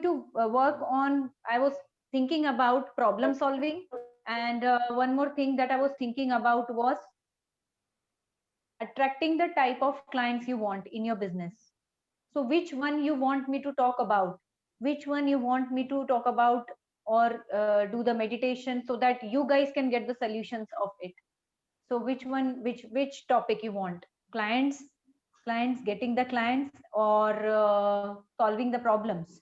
to work on, I was thinking about problem solving, and one more thing that I was thinking about was attracting the type of clients you want in your business. So which one you want me to talk about, which one you want me to talk about, or do the meditation, so that you guys can get the solutions of it. So which one, which topic you want? Clients, getting the clients, or solving the problems?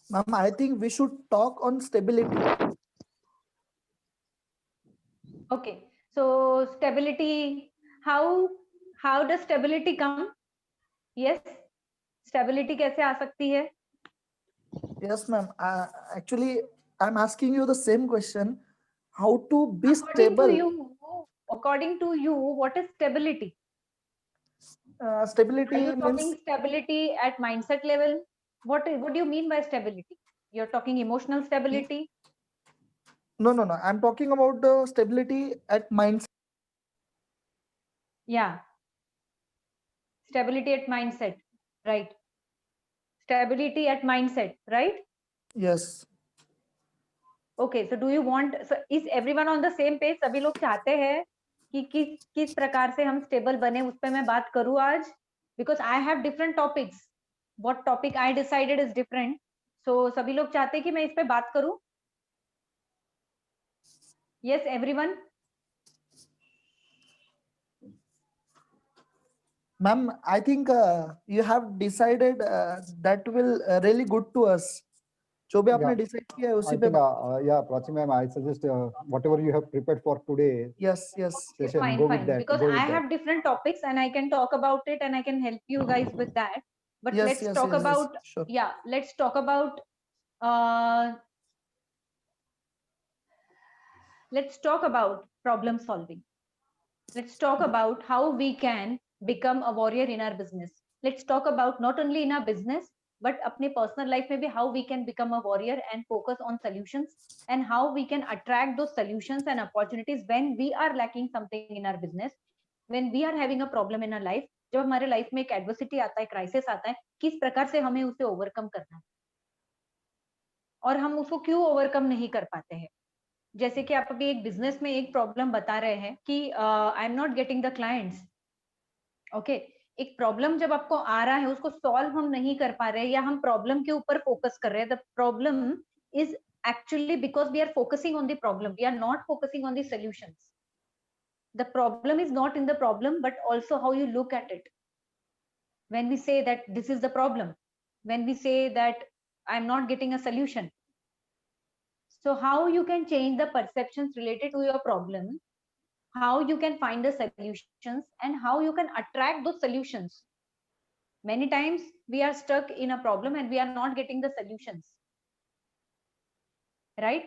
Ma'am, I think we should talk on stability. Okay, so stability, how does stability come? Yes, stability कैसे आ सकती है? Yes, ma'am. Actually, I'm asking you the same question. How to be According to stable? you, what is stability? Are Stability you talking means stability at mindset level? What do you mean by stability? You're talking emotional stability? no. I'm talking about the stability at mindset. Yeah, stability at mindset, right? Stability at mindset, right? Yes. Okay, so do you want, so is everyone on the same page? सभी लोग चाहते हैं कि किस प्रकार से हम stable बने, उस पर मैं बात करूं आज, because I have different topics. What topic I decided is different. So सभी लोग चाहते हैं कि मैं इस पे बात करूं? Yes, everyone. Ma'am, I think you have decided that will really good to us. जो भी आपने decide किया है उसी पे. Yeah, Prachi ma'am, I suggest whatever you have prepared for today. Yes. Session, Fine, go fine. with that. Because go with I that. have different topics and I can talk about it and I can help you guys with that. But Yes, let's yes, talk yes, about, sure. yeah, let's talk about, let's talk about problem solving. Let's talk about how we can become a warrior in our business. Let's talk about not only in our business, but अपने personal life में भी how we can become a warrior and focus on solutions, and how we can attract those solutions and opportunities when we are lacking something in our business, when we are having a problem in our life. जब हमारे life में एक adversity आता है, crisis आता है, किस प्रकार से हमें उसे ओवरकम करना है, और हम उसको क्यों ओवरकम नहीं कर पाते हैं. जैसे कि आप अभी एक बिजनेस में एक प्रॉब्लम बता रहे हैं कि I am not getting the clients. Okay, एक प्रॉब्लम जब आपको आ रहा है, उसको सॉल्व हम नहीं कर पा रहे, या हम प्रॉब्लम के ऊपर फोकस कर रहे हैं, the problem is actually because we are focusing on the problem, we are not focusing on the solutions. The problem is not in the problem, but also how you look at it. When we say that this is the problem, when we say that I'm not getting a solution, so how you can change the perceptions related to your problem, how you can find the solutions, and how you can attract those solutions. Many times we are stuck in a problem and we are not getting the solutions, right?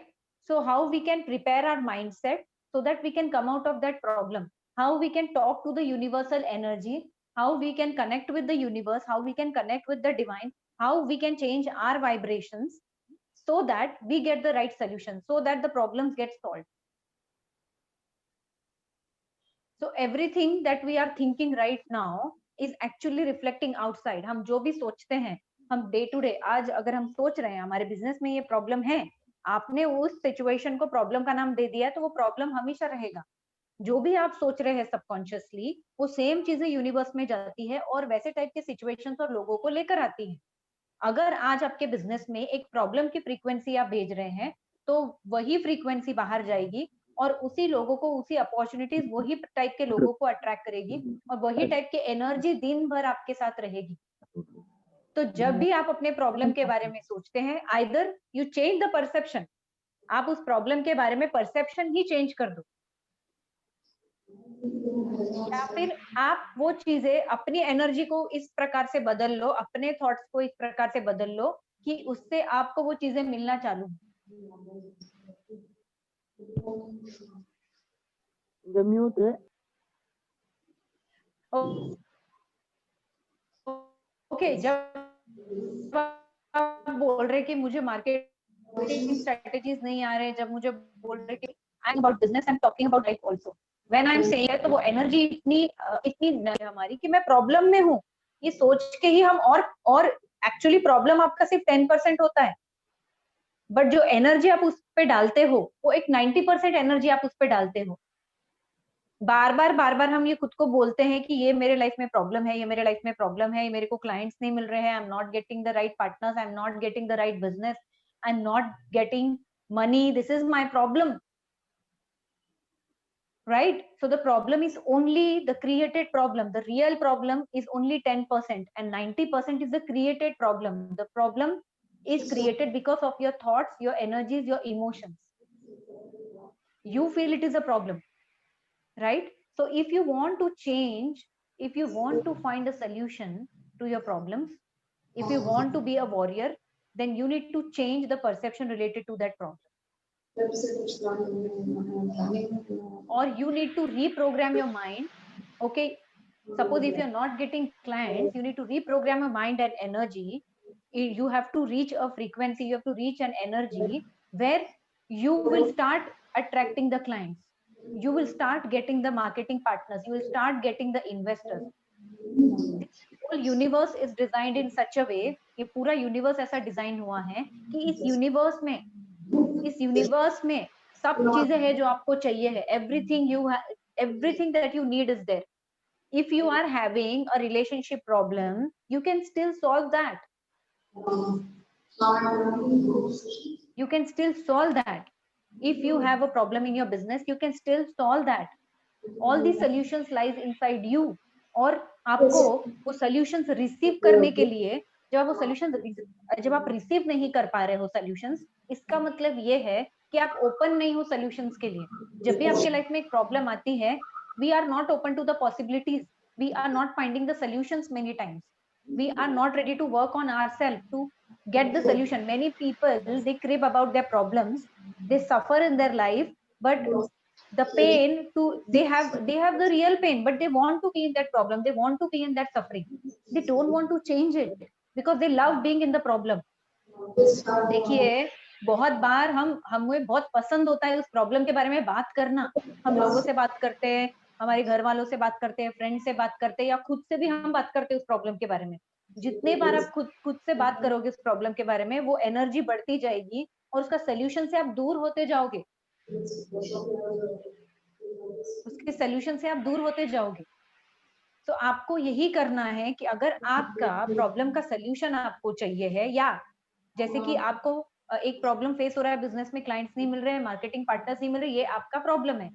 So how we can prepare our mindset so that we can come out of that problem, how we can talk to the universal energy, how we can connect with the universe, how we can connect with the divine, how we can change our vibrations so that we get the right solution, so that the problems get solved. So everything that we are thinking right now is actually reflecting outside. हम जो भी सोचते हैं, हम day to day, आज अगर हम सोच रहे हैं हमारे बिजनेस में ये प्रॉब्लम है, आपने उस सिचुएशन को प्रॉब्लम का नाम दे दिया, तो वो प्रॉब्लम हमेशा रहेगा. जो भी आप सोच रहे हैं सबकॉन्शियसली, वो सेम चीजें यूनिवर्स में जाती है और वैसे टाइप के सिचुएशंस और लोगों को लेकर आती है. अगर आज आपके बिजनेस में एक प्रॉब्लम की फ्रीक्वेंसी आप भेज रहे हैं, तो वही फ्रीक्वेंसी बाहर जाएगी और उसी लोगों को, उसी अपॉर्चुनिटीज, वही टाइप के लोगों को अट्रैक्ट करेगी और वही टाइप के एनर्जी दिन भर आपके साथ रहेगी. तो जब भी आप अपने प्रॉब्लम के बारे में सोचते हैं, either you change the perception, आप उस प्रॉब्लम के बारे में परसेप्शन ही चेंज कर दो, या फिर आप वो चीजें, अपनी एनर्जी को इस प्रकार से बदल लो, अपने थॉट्स को इस प्रकार से बदल लो कि उससे आपको वो चीजें मिलना चालू हो. ओके, जब आप बोल रहे कि मुझे मार्केटिंग स्ट्रेटजीज नहीं आ रहे, जब मुझे बोल रहे कि I am about business, I am talking about life also, when I am saying, तो वो एनर्जी इतनी इतनी हमारी कि मैं प्रॉब्लम में हूँ, ये सोच के ही हम और एक्चुअली प्रॉब्लम आपका सिर्फ 10% होता है, बट जो एनर्जी आप उस पे डालते हो वो एक 90% एनर्जी आप उस पे डालते हो। बार बार हम ये खुद को बोलते हैं कि ये मेरे लाइफ में प्रॉब्लम है, ये मेरे लाइफ में प्रॉब्लम है, ये मेरे को क्लाइंट्स नहीं मिल रहे हैं, I am not getting the right partners, I am not getting the right business, I am not getting money, this is my problem, right? So the problem is only the created problem. The real problem is only 10% and 90% is the created problem. The problem is created because of your thoughts, your energies, your emotions. You feel it is a problem, right? So if you want to change, if you want to find a solution to your problems, if you want to be a warrior, then you need to change the perception related to that problem. Or you need to reprogram your mind. Okay, suppose if you're not getting clients, you need to reprogram your mind and energy. You have to reach a frequency, you have to reach an energy where you will start attracting the clients, you will start getting the marketing partners, you will start getting the investors. This whole universe is designed in such a way, ये पूरा universe ऐसा design हुआ है कि इस universe में सब चीजें हैं जो आपको चाहिए है. Everything that you need is there. If you are having a relationship problem, you can still solve that. You can still solve that. If you have a problem in your business, you can still solve that. All the solutions lies inside you. और आपको वो solutions receive करने के लिए, जब आप receive नहीं कर पा रहे हो solutions, इसका मतलब ये है कि आप ओपन नहीं हो solutions के लिए. जब भी आपके लाइफ में एक प्रॉब्लम आती है, we are not open to the possibilities, we are not finding the solutions many times, we are not ready to work on ourselves to get the solution. Many people, they crib about their problems, they suffer in their life, but the pain to they have the real pain, but they want to be in that problem, they want to be in that suffering, they don't want to change it because they love being in the problem. देखिए, बहुत बार हमें बहुत पसंद होता है उस problem के बारे में बात करना. हम लोगों से बात करते हैं, हमारे घर वालों से बात करते हैं, फ्रेंड से बात करते हैं, या खुद से भी हम बात करते हैं उस प्रॉब्लम के बारे में. जितने बार आप खुद से बात करोगे उस प्रॉब्लम के बारे में, वो एनर्जी बढ़ती जाएगी और उसका सोल्यूशन से आप दूर होते जाओगे. उसके सोल्यूशन से आप दूर होते जाओगे. तो आपको यही करना है कि अगर आपका प्रॉब्लम का सोल्यूशन आपको चाहिए है, या जैसे कि आपको एक प्रॉब्लम फेस हो रहा है, बिजनेस में क्लाइंट्स नहीं मिल रहे हैं, मार्केटिंग पार्टनर्स नहीं मिल रहे, ये आपका प्रॉब्लम है.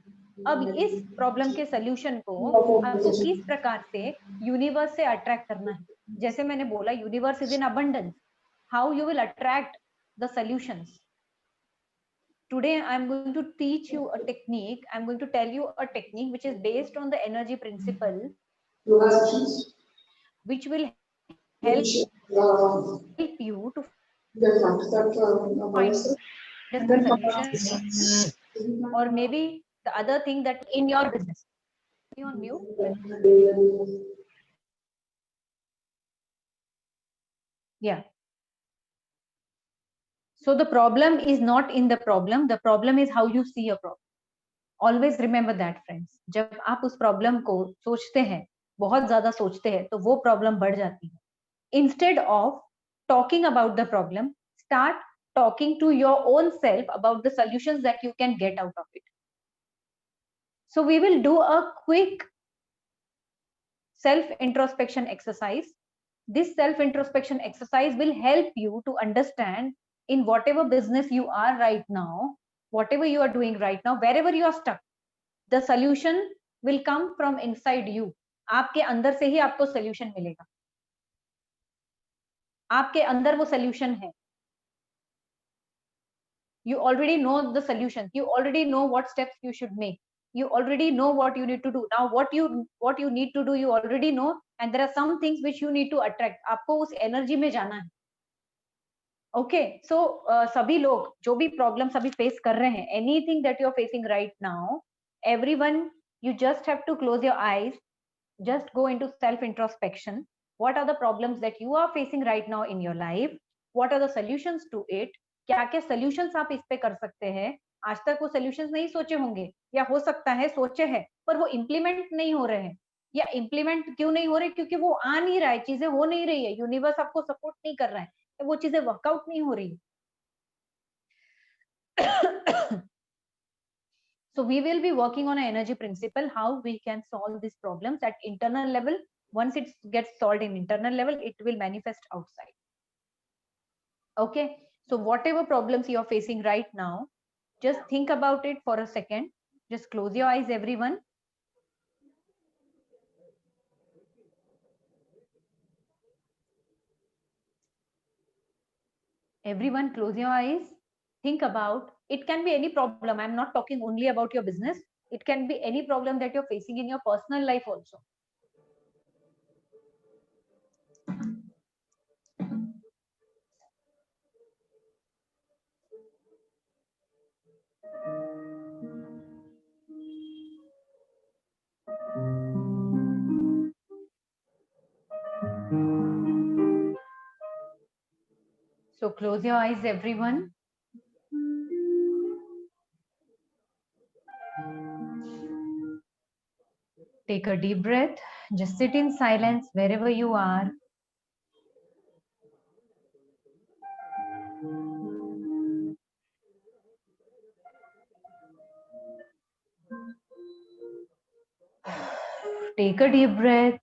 अब इस प्रॉब्लम के सोल्यूशन को आपको किस प्रकार से यूनिवर्स से अट्रैक्ट करना है. जैसे मैंने बोला, universe is in abundance. How you will attract the solutions. Today I'm going to teach you a technique, I'm going to tell you a technique which is based on the energy principle, which will help you to find the solution, or maybe the other thing that in your business. You on mute? Yeah. So the problem is not in the problem is how you see a problem. Always remember that, friends. जब आप उस problem को सोचते हैं, बहुत ज्यादा सोचते हैं, तो वो प्रॉब्लम बढ़ जाती है. Instead of talking about the problem, start talking to your own self about the solutions that you can get out of it. So we will do a quick self introspection exercise. This self introspection exercise will help you to understand, in whatever business you are right now, whatever you are doing right now, wherever you are stuck, the solution will come from inside you. आपके अंदर से ही आपको solution मिलेगा. आपके अंदर वो solution है. You already know the solution. You already know what steps you should make. You already know what you need to do. Now what you need to do, you already know, and there are some things which you need to attract. आपको उस energy में जाना है. Okay, so सभी लोग जो भी problems अभी face कर रहे हैं, anything that you are facing right now, everyone, you just have to close your eyes, just go into self introspection. What are the problems that you are facing right now in your life? What are the solutions to it? क्या क्या solutions आप इस पे कर सकते हैं? आज तक वो solutions नहीं सोचे होंगे, या हो सकता है सोचे हैं पर वो implement नहीं हो रहे हैं. या इम्प्लीमेंट क्यों नहीं हो रही? क्योंकि वो आ नहीं रहा है, चीजें हो नहीं रही है, यूनिवर्स आपको सपोर्ट नहीं कर रहा है, तो वो चीजें वर्कआउट नहीं हो रही। So we will be working on an energy principle, how we can solve these problems at internal level. Once it gets solved in internal level, it will manifest outside. Okay. So whatever problems you are facing right now, just think about it for a second. Just close your eyes, everyone. Everyone close your eyes. Think about, it can be any problem. I'm not talking only about your business. It can be any problem that you're facing in your personal life also. So close your eyes, everyone. Take a deep breath. Just sit in silence wherever you are. Take a deep breath.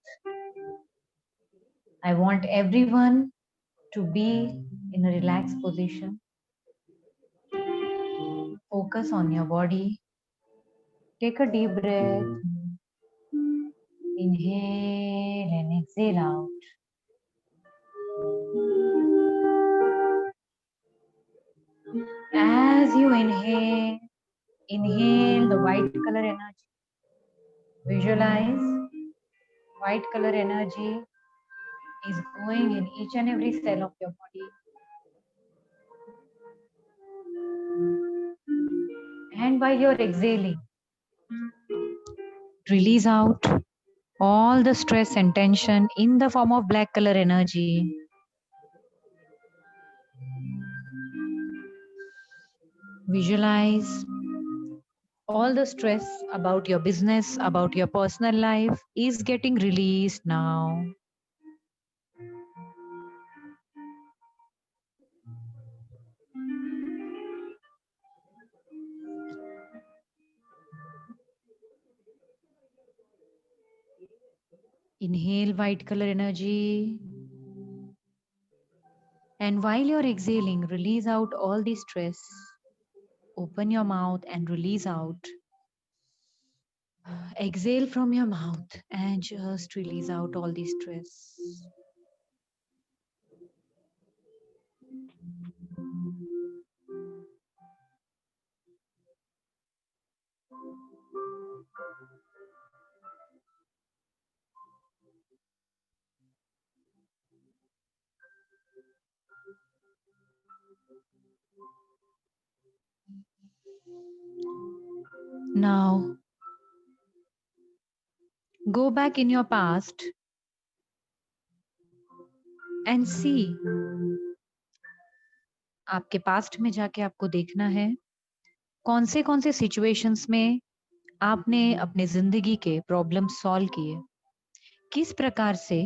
I want everyone to be in a relaxed position. Focus on your body. Take a deep breath. Inhale and exhale out. As you inhale, inhale the white color energy. Visualize white color energy is going in each and every cell of your body. And while you're exhaling, release out all the stress and tension in the form of black color energy. Visualize all the stress about your business, about your personal life is getting released now. Inhale white color energy. And while you're exhaling, release out all the stress. Open your mouth and release out. Exhale from your mouth and just release out all the stress. Now, go back in your past and see. आपके past में जाके आपको देखना है कौन से situations में आपने अपने जिंदगी के प्रॉब्लम सॉल्व किए, किस प्रकार से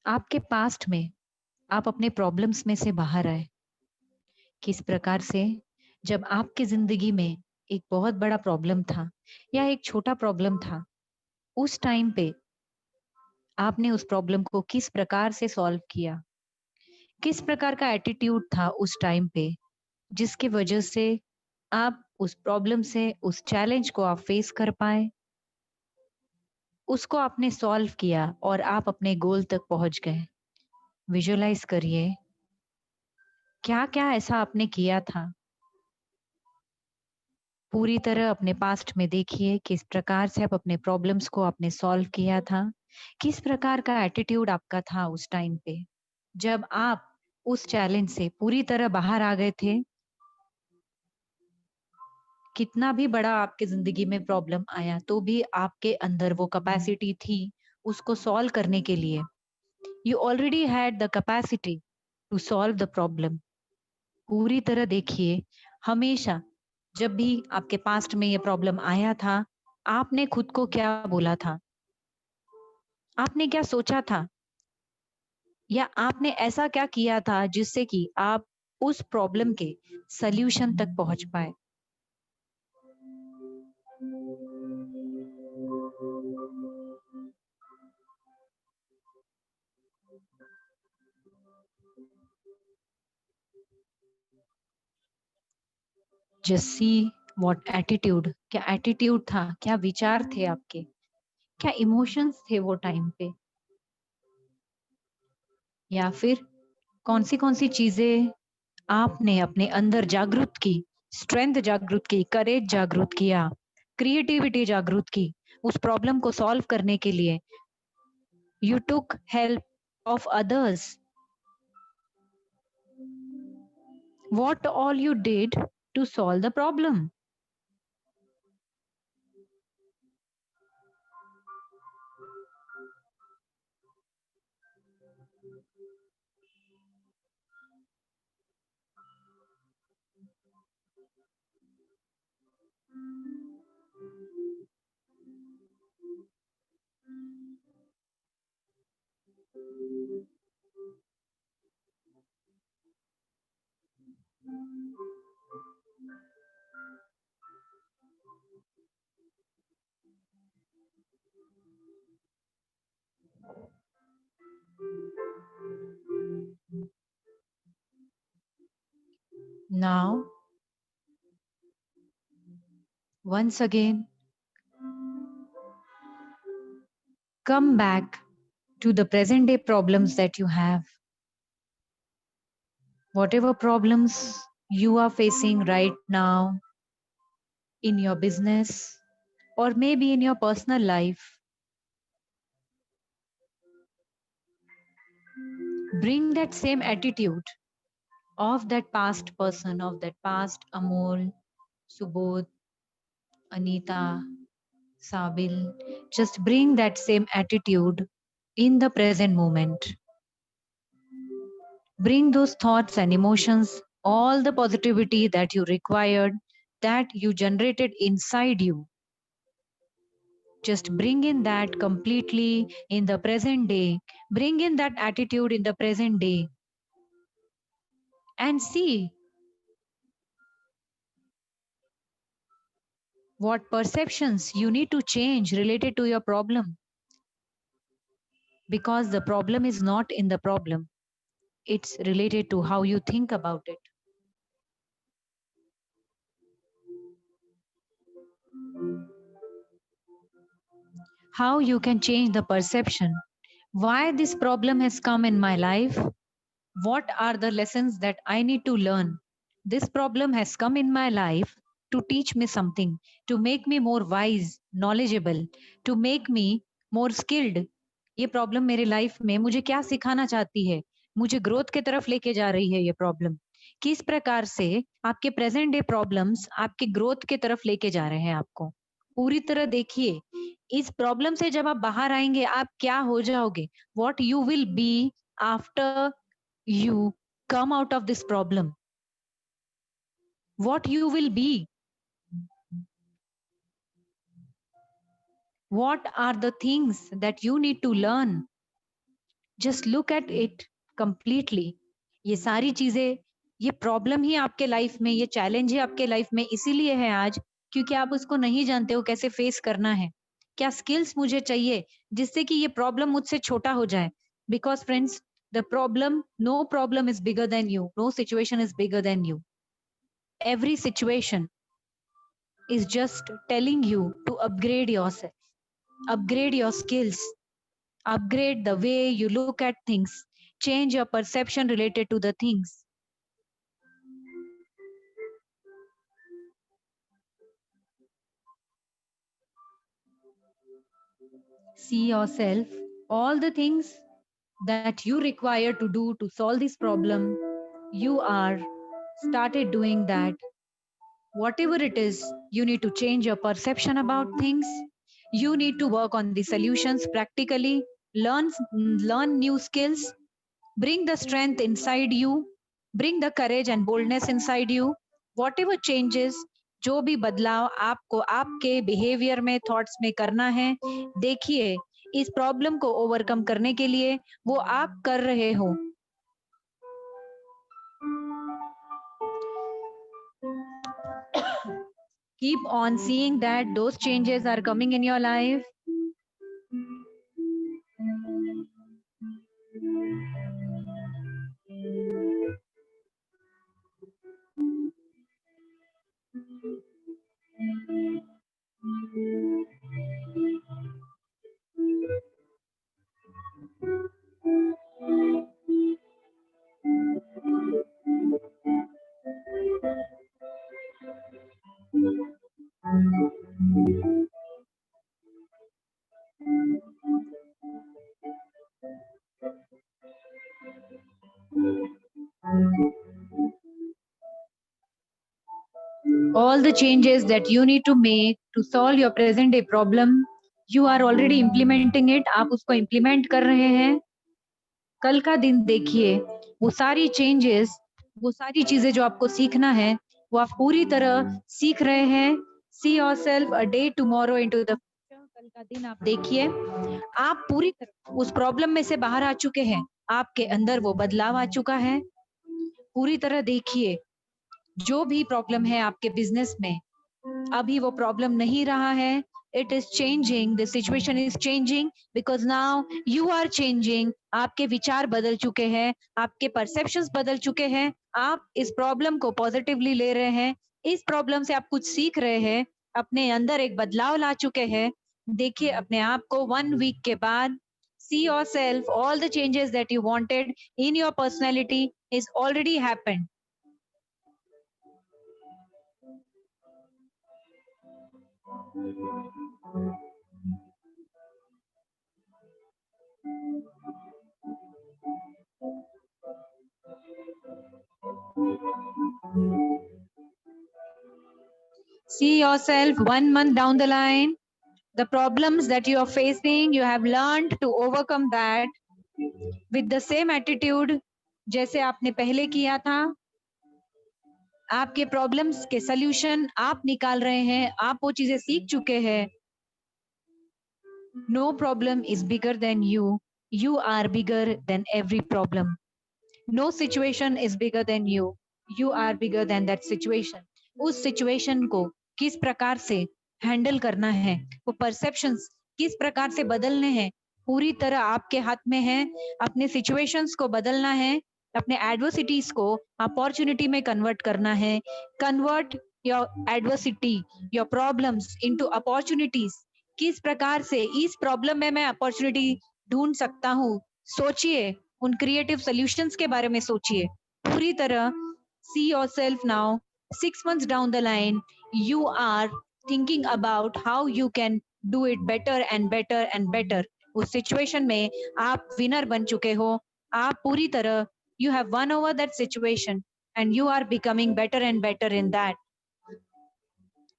आपके पास्ट में आप अपने प्रॉब्लम्स में से बाहर आए, किस प्रकार से जब आपकी जिंदगी में एक बहुत बड़ा प्रॉब्लम था या एक छोटा प्रॉब्लम था, उस टाइम पे आपने उस प्रॉब्लम को किस प्रकार से सॉल्व किया, किस प्रकार का एटीट्यूड था उस टाइम पे जिसकी वजह से आप उस प्रॉब्लम से, उस चैलेंज को आप फेस कर पाए, उसको आपने सॉल्व किया और आप अपने गोल तक पहुंच गए। विजुअलाइज करिए क्या क्या ऐसा आपने किया था। पूरी तरह अपने पास्ट में देखिए किस प्रकार से आप अपने प्रॉब्लम्स को आपने सॉल्व किया था, किस प्रकार का एटीट्यूड आपका था उस टाइम पे जब आप उस चैलेंज से पूरी तरह बाहर आ गए थे। कितना भी बड़ा आपके जिंदगी में प्रॉब्लम आया तो भी आपके अंदर वो कैपेसिटी थी उसको सॉल्व करने के लिए। You already had the capacity to solve the problem. पूरी तरह देखिए, हमेशा जब भी आपके पास्ट में ये प्रॉब्लम आया था, आपने खुद को क्या बोला था? आपने क्या सोचा था या आपने ऐसा क्या किया था जिससे कि आप उस प्रॉब्लम के सॉल्यूशन तक पहुंच पाए? Just see what attitude, क्या एटीट्यूड था, क्या विचार थे आपके, क्या इमोशंस थे वो टाइम पे, या फिर कौन सी चीजें आपने अपने अंदर जागृत की, स्ट्रेंथ जागृत की, करेज जागृत किया, क्रिएटिविटी जागृत की उस प्रॉब्लम को सॉल्व करने के लिए। You took help of others. What all you did to solve the problem? Now, once again, come back to the present day problems that you have. Whatever problems you are facing right now in your business or maybe in your personal life, bring that same attitude of that past person, of that past Amol, Subodh, Anita, Sabil. Just bring that same attitude in the present moment. Bring those thoughts and emotions, all the positivity that you required, that you generated inside you. Just bring in that completely in the present day. Bring in that attitude in the present day and see what perceptions you need to change related to your problem. Because the problem is not in the problem, it's related to how you think about it. How you can change the perception. Why this problem has come in my life? What are the lessons that I need to learn? This problem has come in my life to teach me something, to make me more wise, knowledgeable, to make me more skilled. ये problem मेरे life में मुझे क्या सिखाना चाहती है, मुझे growth की तरफ लेके जा रही है ये प्रॉब्लम। किस प्रकार से आपके प्रेजेंट डे प्रॉब्लम्स आपके ग्रोथ की तरफ लेके जा रहे हैं आपको। पूरी तरह देखिए, इस प्रॉब्लम से जब आप बाहर आएंगे आप क्या हो जाओगे, what you will be after you come out of this problem, what you will be, what are the things that you need to learn. Just look at it completely. ये सारी चीजें, ये प्रॉब्लम ही आपके लाइफ में, ये challenge ही आपके life में इसीलिए है आज क्योंकि आप उसको नहीं जानते हो कैसे फेस करना है, क्या स्किल्स मुझे चाहिए जिससे कि ये प्रॉब्लम मुझसे छोटा हो जाए। Because friends, the problem, no problem is bigger than you, no situation is bigger than you. Every situation is just telling you to upgrade yourself, upgrade your skills, upgrade the way you look at things, change your perception related to the things. See yourself, all the things that you require to do to solve this problem, you are started doing that. Whatever it is, you need to change your perception about things. You need to work on the solutions practically, learn new skills, bring the strength inside you, bring the courage and boldness inside you. Whatever changes, जो भी बदलाव आपको आपके behaviour में, thoughts में करना है, देखिए इस प्रॉब्लम को ओवरकम करने के लिए वो आप कर रहे हो। Keep on seeing that those changes are coming in your life. All the changes that you need to make to solve your present day problem, you are already implementing it. आप उसको implement कर रहे हैं। कल का दिन देखिए, वो सारी चेंजेस, वो सारी चीजें जो आपको सीखना है, वो आप पूरी तरह सीख रहे हैं। See yourself a day tomorrow into the future. कल का दिन आप देखिए, आप पूरी तरह उस प्रॉब्लम में से बाहर आ चुके हैं। आपके अंदर वो बदलाव आ चुका है। पूरी तरह देखिए, जो भी प्रॉब्लम है आपके बिजनेस में, अभी वो प्रॉब्लम नहीं रहा है। It is changing, the situation is changing because now you are changing. आपके विचार बदल चुके हैं, आपके परसेप्शंस बदल चुके हैं। आप इस प्रॉब्लम को पॉजिटिवली ले रहे हैं। इस प्रॉब्लम से आप कुछ सीख रहे हैं, अपने अंदर एक बदलाव ला चुके हैं। देखिए अपने आप को 1 वीक के बाद, see yourself, all the changes that you wanted in your personality is already happened. See yourself 1 month down the line, the problems that you are facing, you have learned to overcome that with the same attitude जैसे आपने पहले किया था। आपके problems के solution आप निकाल रहे हैं, आप वो चीजें सीख चुके हैं। No problem is bigger than you. You are bigger than every problem. No situation is bigger than you. You are bigger than that situation. उस सिचुएशन को किस प्रकार से हैंडल करना है, वो परसेप्शंस किस प्रकार से बदलने हैं, पूरी तरह आपके हाथ में है। अपने सिचुएशंस को बदलना है, अपने एडवर्सिटीज को अपॉर्चुनिटी में कन्वर्ट करना है। Convert your adversity, your problems into opportunities. किस प्रकार से इस प्रॉब्लम में मैं अपॉर्चुनिटी ढूंढ सकता हूँ, सोचिए। उन क्रिएटिव सॉल्यूशंस के बारे में सोचिए पूरी तरह। See yourself now 6 months down the line, you are thinking about how you can do it better and better and better. उस सिचुएशन में आप विनर बन चुके हो। आप पूरी तरह you have won over that situation and you are becoming better and better in that.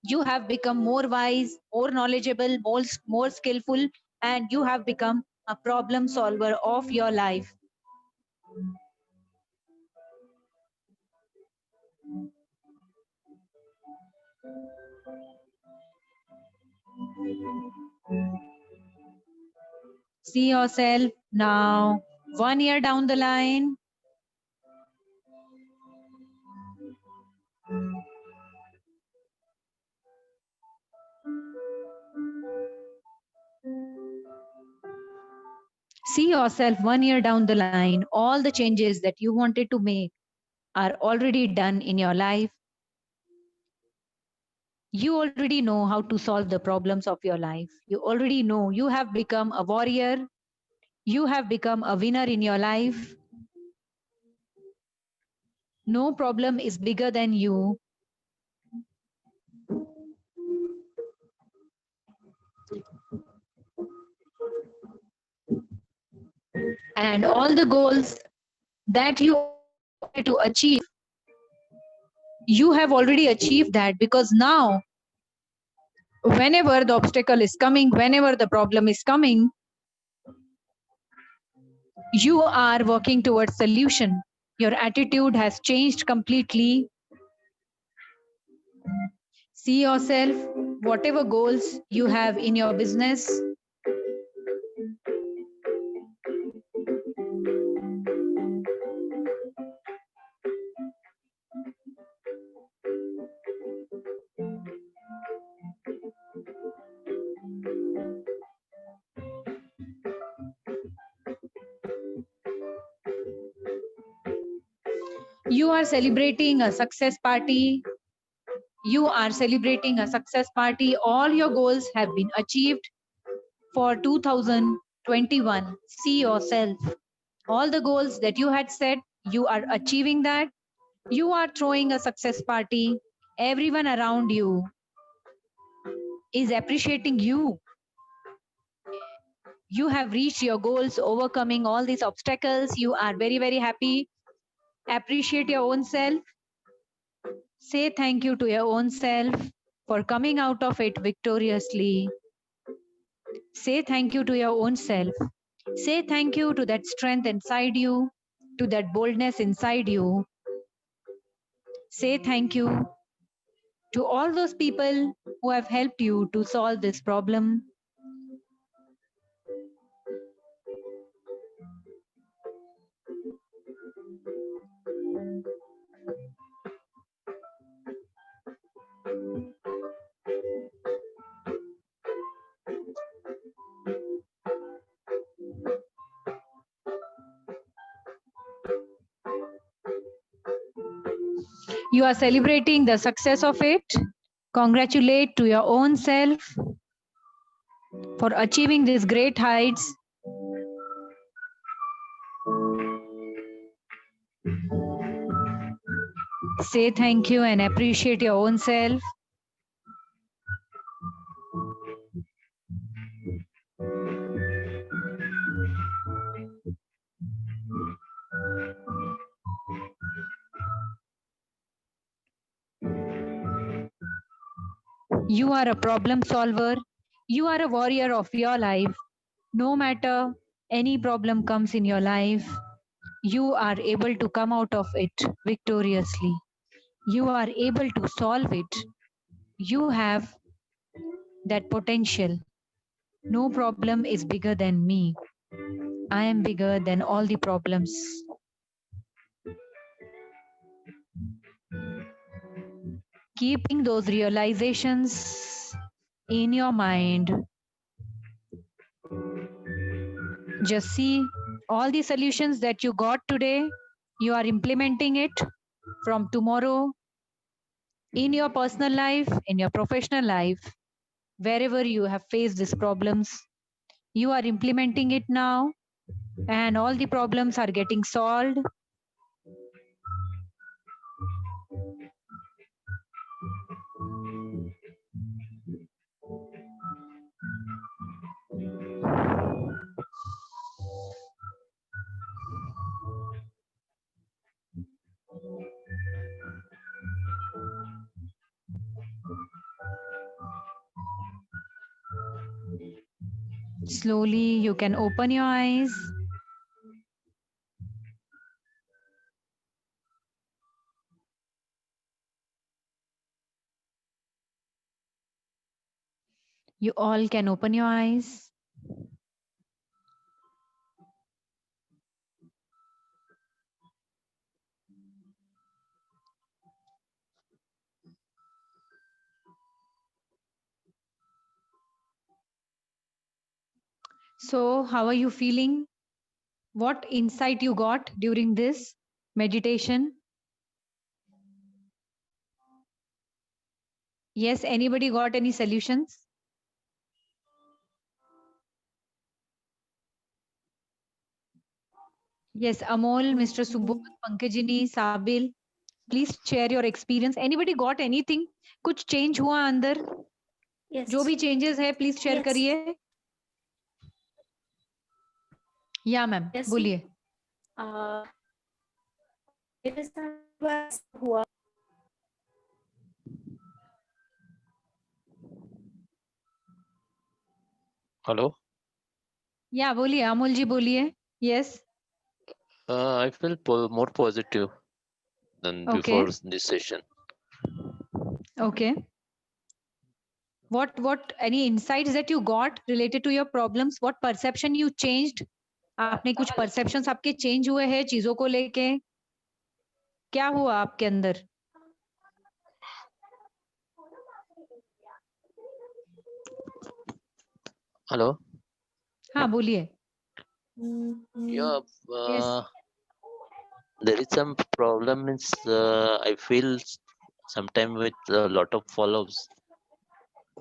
You have become more wise, more knowledgeable, more skillful, and you have become a problem solver of your life. See yourself now 1 year down the line. See yourself 1 year down the line. All the changes that you wanted to make are already done in your life. You already know how to solve the problems of your life. You already know you have become a warrior. You have become a winner in your life. No problem is bigger than you. And all the goals that you wanted to achieve, you have already achieved that, because now whenever the obstacle is coming, whenever the problem is coming, you are working towards solution. Your attitude has changed completely. See yourself, whatever goals you have in your business, You are celebrating a success party. You are celebrating a success party. All your goals have been achieved for 2021. See yourself. All the goals that you had set, you are achieving that. You are throwing a success party. Everyone around you is appreciating you. You have reached your goals, overcoming all these obstacles. You are very, very happy. Appreciate your own self. Say thank you to your own self for coming out of it victoriously. Say thank you to your own self. Say thank you to that strength inside you, to that boldness inside you. Say thank you to all those people who have helped you to solve this problem. You are celebrating the success of it. Congratulate to your own self for achieving these great heights. Say thank you and appreciate your own self. You are a problem solver. You are a warrior of your life. No matter any problem comes in your life, you are able to come out of it victoriously. You are able to solve it. You have that potential. No problem is bigger than me. I am bigger than all the problems. Keeping those realizations in your mind, just see all the solutions that you got today, you are implementing it from tomorrow in your personal life, in your professional life, wherever you have faced these problems. You are implementing it now, and all the problems are getting solved. Slowly, you can open your eyes. You all can open your eyes. So, how are you feeling? What insight you got during this meditation? Yes, anybody got any solutions? Yes, Amol, Mr. Subodh, Pankajini, Sabil, please share your experience. Anybody got anything? कुछ change हुआ अंदर? Yes. जो भी changes है, please share Yes. करिए. या ma'am, Yes. बोलिए. मेरे साथ बस हुआ Hello. या बोलिए, अमोल जी बोलिए. Yes. I feel more positive than Okay. before this session. Okay. What any insights that you got related to your problems? What perception you changed? आपने कुछ perceptions आपके change हुए हैं चीजों को लेके? क्या हुआ आपके अंदर? Hello. हाँ बोलिए. Yeah. Yes. there is some problem. Means I feel sometime with a lot of follow-ups.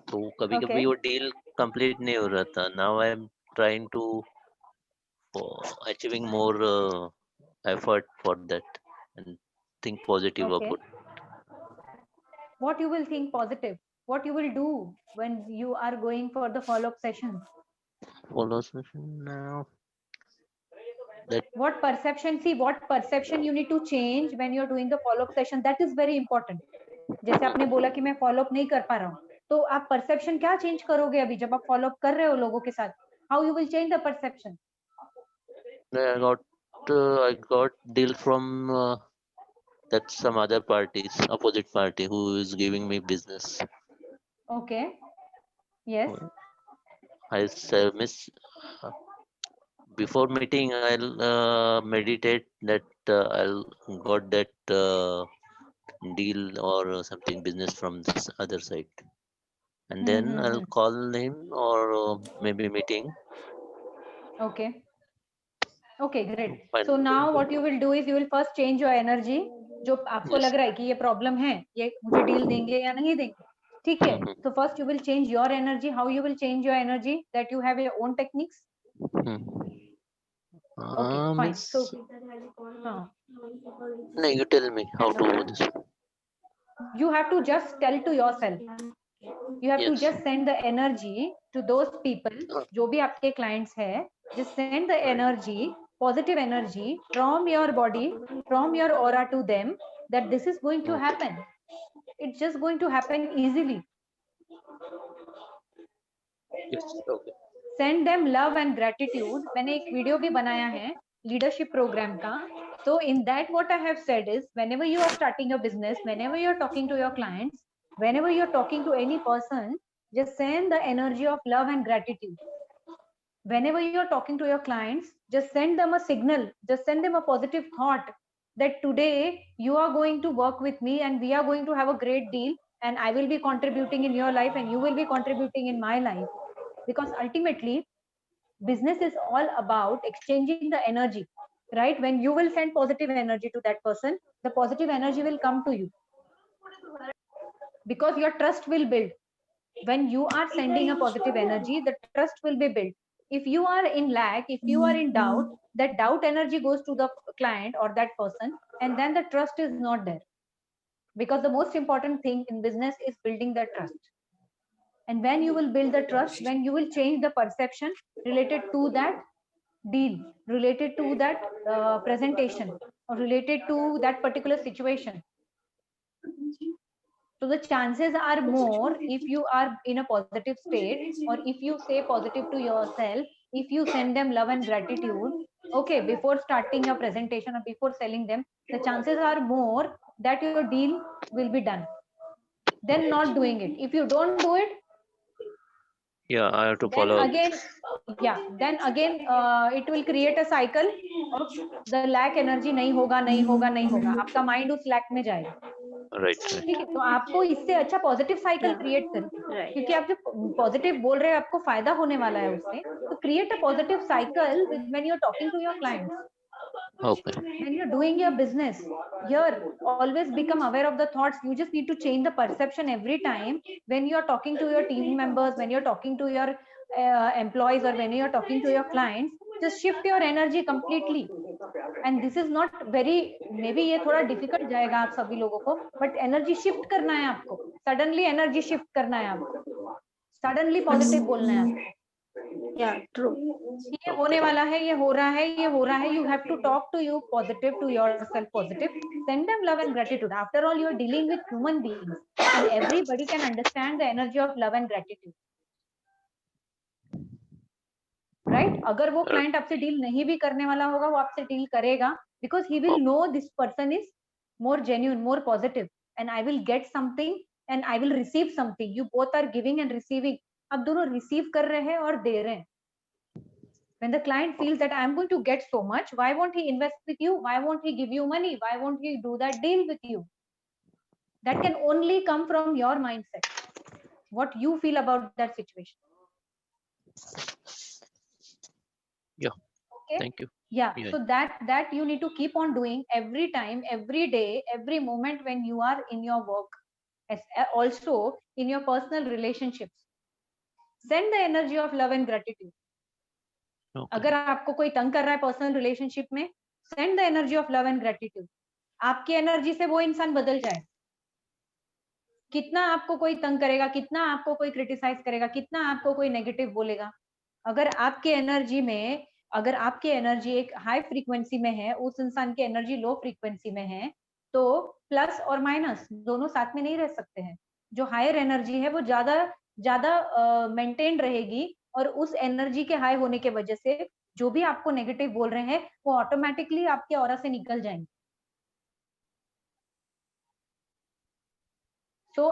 तो कभी Okay. कभी वो डील कंप्लीट नहीं हो रहा था. Now I am trying to achieving more effort for that and think positive Okay. about What you will think positive? What you will do when you are going for the follow-up sessions? follow session now. That What perception? See, what perception you need to change when you're doing the follow-up session. That is very important. जैसे आपने बोला कि मैं follow up नहीं कर पा रहा हूँ, तो आप परसेप्शन क्या चेंज करोगे अभी जब आप फॉलो अप कर रहे हो लोगों के साथ? How you will change the perception? I got deal from that some other parties, opposite party who is giving me business. Okay. Yes. I miss before meeting. I'll meditate that I'll got that deal or something business from this other side, and then I'll call him or maybe meeting. Okay. Okay, great. Fine. So now what you will do is you will first change your energy. जो आपको Yes. लग रहा है कि ये problem है, ये मुझे डील देंगे या नहीं देंगे, ठीक है? So first you will change your energy. How you will change your energy? That you have your own techniques. Okay, fine. Means, So, no, you tell me how to do this. you have to just tell to yourself. You have to Yes. just send the energy to those people. जो भी आपके clients है, just send the energy, positive energy from your body, from your aura to them. That this is going to happen. It's just going to happen easily. Yes. Okay. Send them love and gratitude. मैंने एक video भी बनाया है leadership programme का. So in that what I have said is whenever you are starting a business, whenever you are talking to your clients, whenever you are talking to any person, just send the energy of love and gratitude. Whenever you are talking to your clients, just send them a signal, just send them a positive thought that today you are going to work with me and we are going to have a great deal and I will be contributing in your life and you will be contributing in my life. Because ultimately business is all about exchanging the energy, right? When you will send positive energy to that person, the positive energy will come to you because your trust will build. When you are sending a positive energy, the trust will be built. If you are in lack, if you are in doubt, that doubt energy goes to the client or that person, and then the trust is not there. Because the most important thing in business is building the trust. And when you will build the trust, when you will change the perception related to that deal, related to that presentation, or related to that particular situation. So the chances are more if you are in a positive state, or if you say positive to yourself, if you send them love and gratitude, okay, before starting your presentation or before selling them, the chances are more that your deal will be done than not doing it. If you don't do it, Yeah, I have to then follow. again, it will create a cycle of the lack energy. नहीं होगा, नहीं होगा, नहीं होगा. आपका mind उस lack में जाएगा. Right. ठीक है, तो आपको इससे अच्छा पॉजिटिव साइकिल क्रिएट करिए, क्योंकि आप जो पॉजिटिव बोल रहे हैं आपको फायदा होने वाला है उससे. तो create a positive cycle when you are talking to your clients. Okay. When you're doing your business, here always become aware of the thoughts. You just need to change the perception every time when you're talking to your team members, when you're talking to your employees, or when you're talking to your clients. Just shift your energy completely. And this is not very, maybe ये थोड़ा difficult जाएगा आप सभी लोगों को, but energy shift करना है आपको. Suddenly energy shift करना है आपको. Suddenly positive बोलना है आपको. Yeah, true. ये होने वाला है, ये हो रहा है, ये हो रहा है. You have to talk to you positive, to yourself positive. Send them love and gratitude. After all, you are dealing with human beings, and everybody can understand the energy of love and gratitude. Right? अगर वो client आपसे deal नहीं भी करने वाला होगा, वो आपसे deal करेगा, because he will know this person is more genuine, more positive, and I will get something and I will receive something. You both are giving and receiving. आप दोनों receive कर रहे हैं और दे रहे हैं. When the client feels that I'm going to get so much, why won't he invest with you? Why won't he give you money? Why won't he do that deal with you? That can only come from your mindset. What you feel about that situation. Yeah. Okay. Thank you. Yeah, Yeah. so that you need to keep on doing every time, every day, every moment when you are in your work, also in your personal relationships. Send the energy of love and gratitude. Okay. अगर आपको कोई तंग कर रहा है personal relationship में, send the energy of love and gratitude. आपकी energy से वो इंसान बदल जाए. कितना आपको कोई तंग करेगा, कितना आपको कोई क्रिटिसाइज करेगा, कितना आपको कोई नेगेटिव बोलेगा, अगर आपके एनर्जी में, अगर आपकी एनर्जी एक हाई फ्रीक्वेंसी में है, उस इंसान की एनर्जी लो फ्रीक्वेंसी में है, तो प्लस और माइनस दोनों साथ में नहीं रह सकते हैं. जो हायर एनर्जी है वो ज्यादा ज्यादा मेंटेन रहेगी, और उस एनर्जी के हाई होने के वजह से जो भी आपको नेगेटिव बोल रहे हैं वो ऑटोमेटिकली आपके ऑरा से निकल जाएंगे. So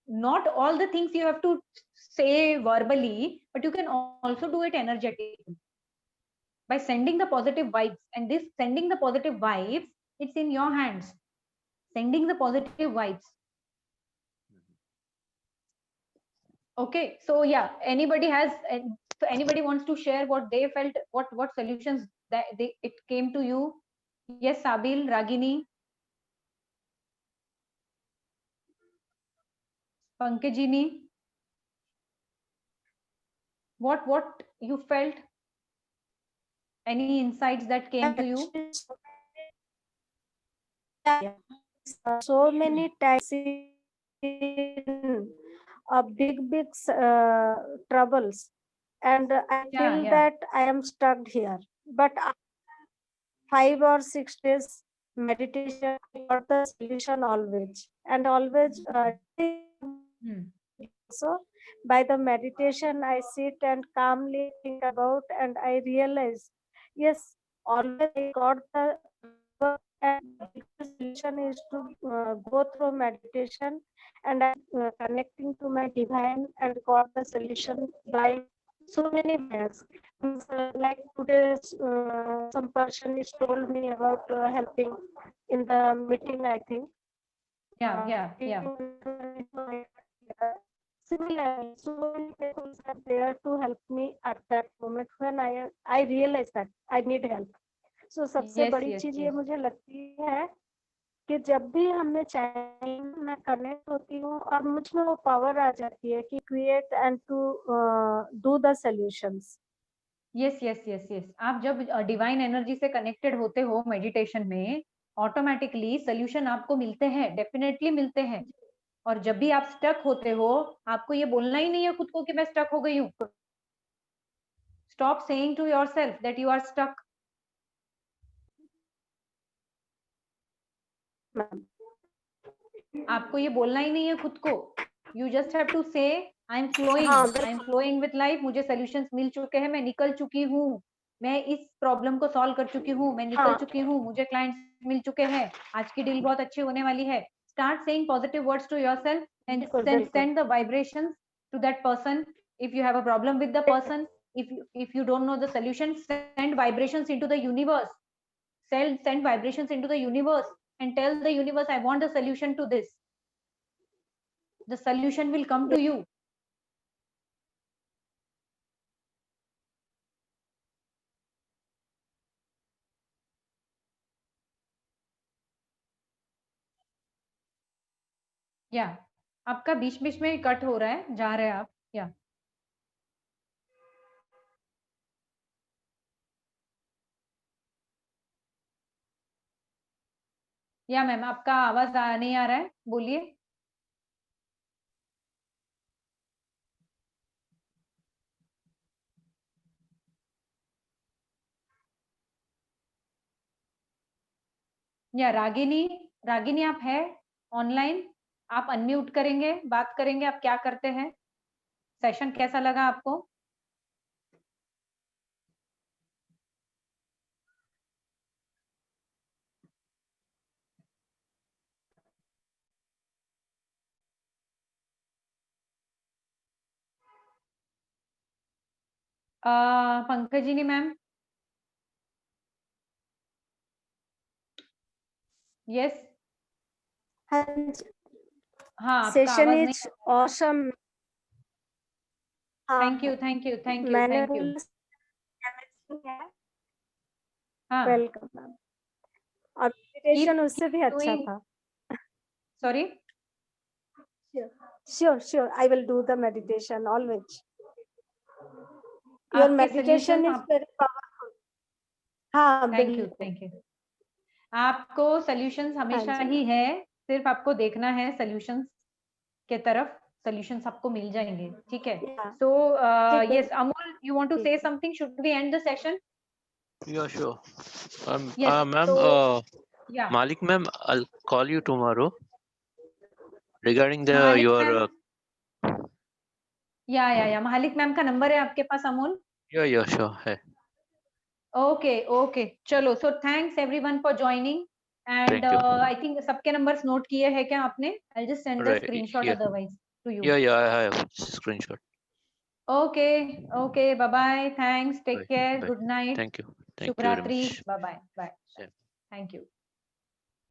not all the things you have to say verbally, but you can also do it energetically by sending the positive vibes. And this sending the positive vibes, it's in your hands. Sending the positive vibes. Okay, so yeah, anybody has, so anybody wants to share what they felt, what solutions that it came to you? Yes, Sabil, Ragini, Pankajini, what you felt? Any insights that came to you? So many times in big troubles, and I feel Yeah. that I am stuck here. But 5 or 6 days meditation got the solution always, and always. So by the meditation, I sit and calmly think about, and I realize, yes, always I got the and the solution is to go through meditation, and I'm connecting to my divine and got the solution by so many ways. Like today, some person is told me about helping in the meeting, I think. Yeah. Similarly, so many people are there to help me at that moment when I realize that I need help. So सबसे Yes, बड़ी yes, चीज ये yes. मुझे लगती है कि जब भी हमें चाहिए मैं कनेक्ट होती हूँ और मुझ में वो पावर आ जाती है कि create and to do the solutions. Yes. आप जब डिवाइन एनर्जी से कनेक्टेड होते हो मेडिटेशन में, ऑटोमेटिकली सोल्यूशन आपको मिलते हैं, डेफिनेटली मिलते हैं. और जब भी आप स्टक होते हो, आपको ये बोलना ही नहीं है खुद को कि मैं स्टक हो गई हूँ. Stop saying to yourself that you are stuck. आपको ये बोलना ही नहीं है खुद को. You just have to say I am flowing with life. मुझे सॉल्यूशंस मिल चुके हैं, मैं निकल चुकी हूँ, मैं इस प्रॉब्लम को सॉल्व कर चुकी हूँ, मैं निकल चुकी हूँ, मुझे क्लाइंट्स मिल चुके हैं, आज की डील बहुत अच्छी होने वाली है. Start saying positive words to yourself and send the vibrations to that person. If you have a problem with the person, if you don't know the solution, send vibrations into the universe. Send vibrations into the universe and tell the universe, I want the solution to this. The solution will come to you. या आपका बीच बीच में cut हो रहा है, जा रहे हैं आप. या मैम आपका आवाज नहीं आ रहा है, बोलिए. या रागिनी आप है ऑनलाइन? आप अनम्यूट करेंगे, बात करेंगे, आप क्या करते हैं, सेशन कैसा लगा आपको? पंकजिनी मैम. यस. हाँ, आपका सेशन आवाज इज ऑसम. Thank you. मैंने हाँ वेलकम मैम। और मेडिटेशन उससे भी अच्छा doing- था। Sorry Sure, sure. I will do the meditation always. Your आपके meditation solutions is very powerful. हाँ, थैंक यू बिल्कुल। Thank you. आपको सॉल्यूशंस हमेशा जी, ही है, सिर्फ आपको देखना है सॉल्यूशंस के तरफ, सॉल्यूशंस आपको मिल जाएंगे, ठीक है। Yeah. सो ठीक है। Yes Amol, you want to ठीक से है। Something? Should we end the session? Yeah, sure. Yes, Ma'am, so- Yeah, Malik ma'am, I'll call you tomorrow regarding the Malik your ma'am, या मालिक मैम का नंबर है आपके पास अमोल? yeah sure है। ओके ओके, चलो। So thanks everyone for joining and Thank you. I think सबके numbers note किए हैं क्या आपने? I just send the Right, screenshot yeah. Otherwise to you. Yeah, I have screenshot. Okay okay, bye bye, thanks, take Bye, care, bye. Good night, Thank you. Thank you very शुभरात्रि, much. Bye bye bye, Same. Thank you.